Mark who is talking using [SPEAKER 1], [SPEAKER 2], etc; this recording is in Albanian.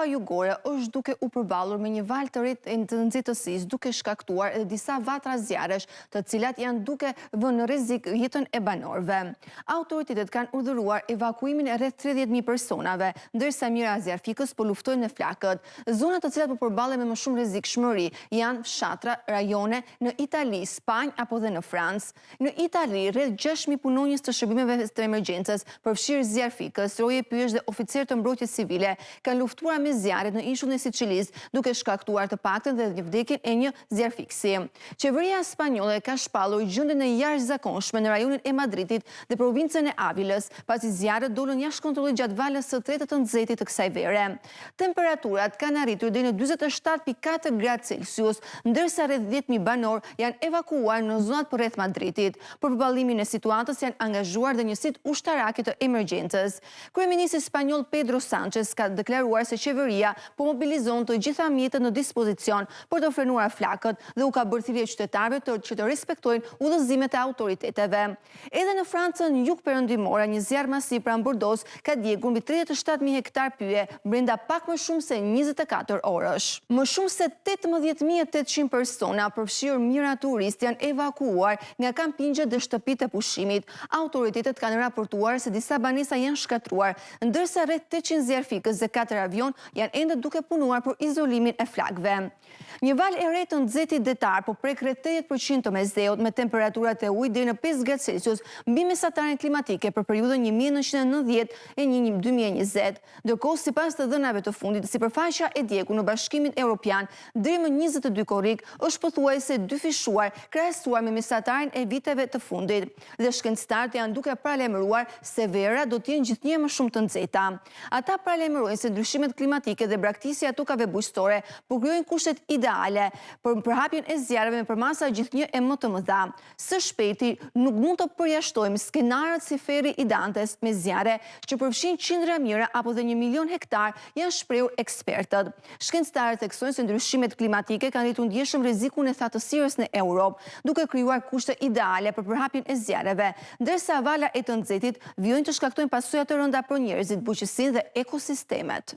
[SPEAKER 1] Evropa jugore është duke u përballur me një val të ri të nxehtësisë, duke shkaktuar edhe disa vatra zjarresh, të cilat janë duke vënë në rrezik jetën e banorëve. Autoritetet kanë urdhëruar evakuimin e rreth 30.000 personave, ndërsa mira zjarfikës po luftojnë me flakët. Zonat të cilat po përballen me më shumë rrezikshmëri janë fshatra, rajone në Itali, Spanjë apo dhe në Francë. Në Itali, rreth 6.000 punonjës të shërbimeve të emergjencës, përfshirë zjarfikës, roje pyjesh dhe oficerë të mbrojtjes civile, kanë luftuar me zjarret në ishullin e Sicilisë, duke shkaktuar të paktën dhe një vdekjen e një zjarfiksi. Qeveria spanjolle ka shpallur gjendjen e jashtëzakonshme në rajonin e Madridit dhe provincën e Avilës, pasi zjarret dolën jashtë kontrollit gjatë valës së tretë të nxehtit të kësaj vere. Temperaturat kanë arritur deri në 47.4 gradë Celsius, ndërsa rreth 10.000 banor janë evakuuar në zonat përreth Madridit. Për përballimin e situatës janë angazhuar dhe njësitë ushtarake të emergjencës. Kryeministri spanjoll Pedro Sánchez ka deklaruar se qeveria po mobilizon të gjitha mjetët në dispozicion për të frenuar flakët dhe u ka bërë thirrje qytetarëve që të respektojnë udhëzimet e autoriteteve. Edhe në Francën jugperëndimore, një zjarr masiv pranë Bordeaux ka djegur mbi 37.000 hektar pyje brenda pak më shumë se 24 orësh. Më shumë se 18.800 persona, përfshirë mijëra turistë, janë evakuuar nga kampingjet dhe shtëpitë e pushimit. Autoritetet kanë raportuar se disa banesa janë shkatruar, ndërsa rreth 800 zjarfikës dhe 4 avion janë ende duke punuar për izolimin e flakëve. Një val e re të nxehtit detar po prek rreth 80% të mesdheut me temperaturat e ujit deri në 5 gradë Celsius mbi mesatarin klimatike për periudhën 1990 e 2020. Ndërkohë, sipas të dhënave të fundit, sipërfaqja e djegur në Bashkimin Evropian deri më 22 korrik është pothuajse dyfishuar krahasuar me mesatarin e viteve të fundit. Dhe shkencëtarët janë duke paralajmëruar se vera do të jenë gjithnjë më shumë të nxehta. Ata paralajmërojnë se ndryshimet klimatike dhe braktisja e tokave bujqësore po krijojnë kushtet ideale për përhapjen e zjarreve me përmasa gjithnjë e më të mëdha. Së shpejti nuk mund të përjashtojmë skenaret si ferri i Dantes me zjarre që përfshin qindra mijëra apo dhe 1 milion hektar, janë shprehur ekspertët. Shkencëtarët theksojnë se ndryshimet klimatike kanë rritur ndjeshëm rrezikun e thatësirës në Europë, duke krijuar kushte ideale për përhapjen e zjarreve, ndërsa vala e të nxehtit vijojnë të shkaktojnë pasojat të rënda për njerëzit, bujqësinë dhe ekosistemet.